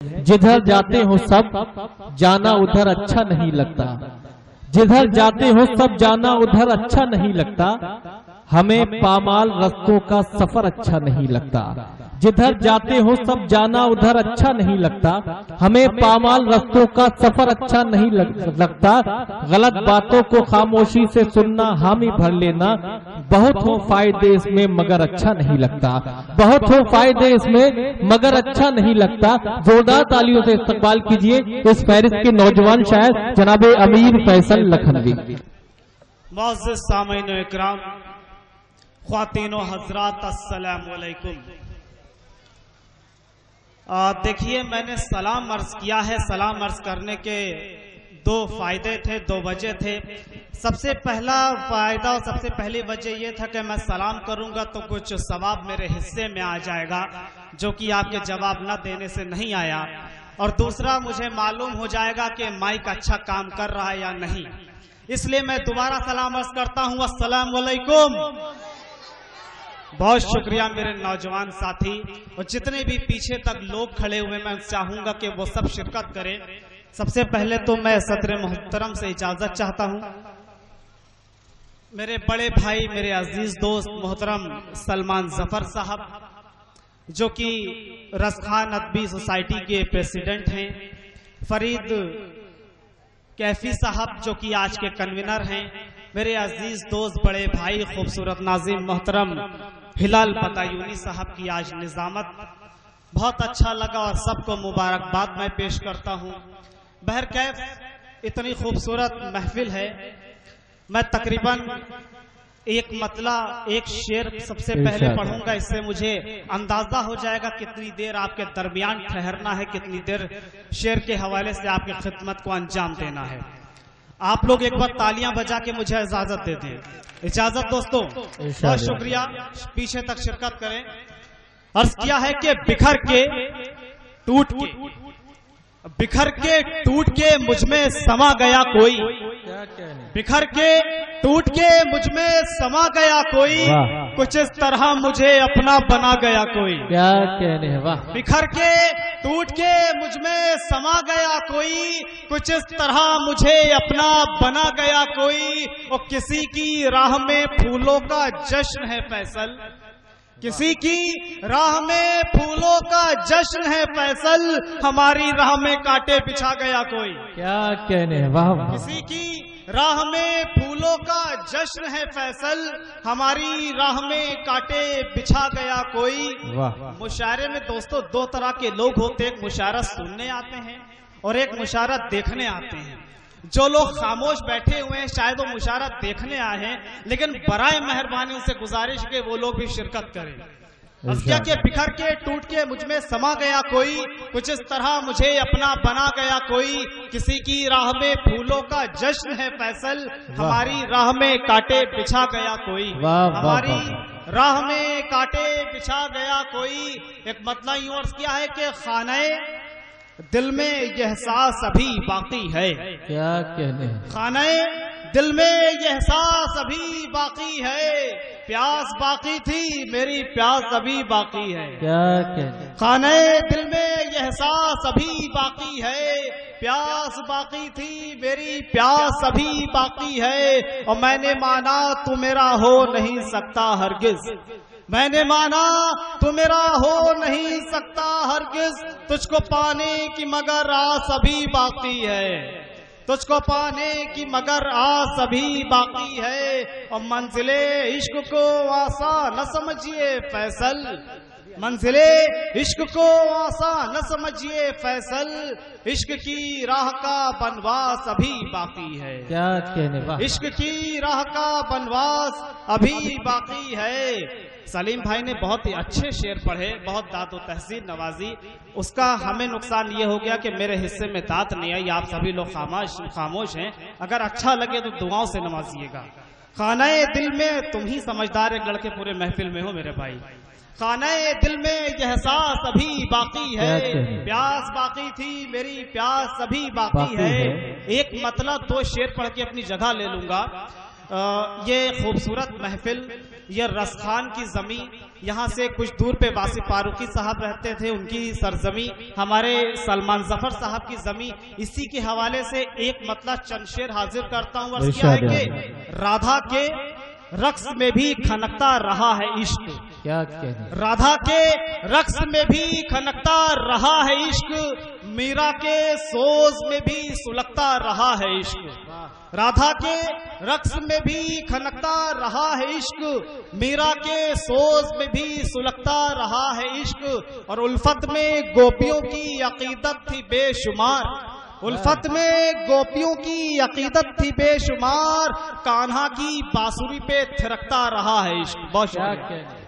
जिधर जाते हो सब जाना उधर अच्छा नहीं लगता, जिधर जाते हो सब जाना उधर अच्छा नहीं लगता, हमें पामाल रास्तों का सफर अच्छा नहीं लगता। जिधर जाते हो सब जाना उधर अच्छा नहीं लगता, हमें पामाल रास्तों का सफर अच्छा नहीं लगता। गलत बातों को खामोशी से सुनना, हामी भर लेना, बहुत हो फायदे इसमें मगर अच्छा नहीं लगता, बहुत हो फायदे इसमें मगर अच्छा नहीं लगता। जोरदार तालियों से इस्तकबाल कीजिए इस फहरिस्त के नौजवान शायर जनाब अमीर फैसल लखनवी। मुअज़्ज़िज़ सामीन इकराम, ख्वातीनो हज़रात, अस्सलामु अलैकुम। देखिए, मैंने सलाम अर्ज किया है। सलाम अर्ज करने के दो फायदे थे, दो वजह थे। सबसे पहला फायदा और सबसे पहली वजह यह था कि मैं सलाम करूंगा तो कुछ सवाब मेरे हिस्से में आ जाएगा, जो कि आपके जवाब न देने से नहीं आया। और दूसरा, मुझे मालूम हो जाएगा कि माइक अच्छा काम कर रहा है या नहीं। इसलिए मैं दोबारा सलाम अर्ज करता हूं, अस्सलाम वालेकुम। बहुत शुक्रिया मेरे नौजवान साथी, और जितने भी पीछे तक लोग खड़े हुए, मैं चाहूंगा कि वो सब शिरकत करें। सबसे पहले तो मैं सदर मोहतरम से इजाजत चाहता हूं। मेरे बड़े भाई, मेरे अजीज दोस्त मोहतरम सलमान जफर साहब, जो कि रसखान अदबी सोसाइटी के प्रेसिडेंट हैं, फरीद कैफी साहब जो कि आज के कन्वीनर हैं, मेरे अजीज दोस्त बड़े भाई खूबसूरत नाज़िम मोहतरम हिलाल बदायूनी साहब की आज निजामत, बहुत अच्छा लगा और सबको मुबारकबाद मैं पेश करता हूँ। बहरकैफ इतनी खूबसूरत महफिल है। मैं तकरीबन एक मतला, एक शेर सबसे पहले पढ़ूंगा, इससे मुझे अंदाजा हो जाएगा कितनी देर आपके दरमियान ठहरना है, कितनी देर शेर के हवाले से आपकी खिदमत को अंजाम देना है। आप लोग एक बार तालियां बजा के मुझे इजाजत दे दें। इजाजत दोस्तों, बहुत शुक्रिया, पीछे तक शिरकत करें। अर्ज किया है कि बिखर के टूट के मुझ में समा गया कोई, बिखर के टूट के मुझ में समा गया कोई, कुछ इस तरह मुझे अपना बना गया कोई। क्या कहने हैं, वाह। बिखर के टूट के मुझ में समा गया कोई, कुछ इस तरह मुझे अपना बना गया कोई। और किसी की राह में फूलों का जश्न है फैसल, किसी की राह में फूलों का जश्न है फैसल, हमारी राह में कांटे बिछा गया कोई। क्या कहने हैं, वाह। किसी की राह में फूलों का जश्न है फैसल, हमारी राह में कांटे बिछा गया कोई। वाह। मुशायरे में दोस्तों दो तरह के लोग होते हैं, एक मुशायरा सुनने आते हैं और एक मुशायरा देखने आते हैं। जो लोग खामोश बैठे हुए हैं शायद वो मुशायरा देखने आए हैं, लेकिन बराए मेहरबानी उनसे गुजारिश के वो लोग भी शिरकत करें। क्या के बिखर के टूट के मुझ में समा गया कोई, कुछ इस तरह मुझे अपना बना गया कोई। किसी की राह में फूलों का जश्न है फैसल, हमारी राह में कांटे बिछा गया कोई। हमारी राह में कांटे बिछा गया कोई। एक मतलब यूं अर्ज किया है कि खाने दिल में यह एहसास अभी बाकी है। क्या कहने हैं, खाने दिल में यह एहसास अभी बाकी है, प्यास बाकी थी मेरी प्यास अभी बाकी है। क्या कहने, खाने दिल में यह एहसास अभी बाकी है, प्यास बाकी थी मेरी प्यास अभी बाकी है। और मैंने माना तू मेरा हो नहीं सकता हरगिज, मैंने माना तू मेरा हो नहीं सकता हरगिज, तुझको पाने की मगर आस अभी बाकी है, तुझको पाने की मगर आस अभी बाकी है। और मंजिले इश्क को आसान न समझिए फैसल, मंजिले इश्क को आसान न समझिए फैसल, इश्क की राह का बनवास अभी बाकी है। क्या कहने, वाह। इश्क की राह का बनवास अभी बाकी है। सलीम भाई ने बहुत ही अच्छे शेर पढ़े, बहुत दाद व तहसीन नवाजी। उसका हमें नुकसान ये हो गया कि मेरे हिस्से में दात नहीं आई। आप सभी लोग खामोश हैं, अगर अच्छा लगे तो दुआओं से नवाजिएगा। खाने दिल में तुम ही समझदार एक लड़के पूरे महफिल में हो मेरे भाई। खाने दिल में यह एहसास अभी बाकी है, प्यास बाकी थी मेरी प्यास अभी बाकी है। एक मतलब दो शेर पढ़ के अपनी जगह ले लूंगा। ये खूबसूरत महफिल यह रसखान की जमी, यहाँ से कुछ दूर पे वासिफ फारूकी साहब रहते थे, उनकी सरजमी, हमारे सलमान जफर साहब की जमी। इसी के हवाले से एक मतलब चंद शेर हाजिर करता हूँ। वर्ष क्या है कि राधा के रक्स में भी खनकता रहा है इश्क, क्या कहने, राधा के रक्स में भी खनकता रहा है इश्क, मीरा के सोज में भी सुलगता रहा है इश्क, राधा के रक्स में भी खनकता रहा है इश्क, मीरा के सोज में भी सुलगता रहा है इश्क। और उल्फत में गोपियों की अकीदत थी बेशुमार, उल्फत में गोपियों की अकीदत थी बेशुमार, कान्हा की बांसुरी पे थिरकता रहा है इश्क। बहुत शुक्रिया।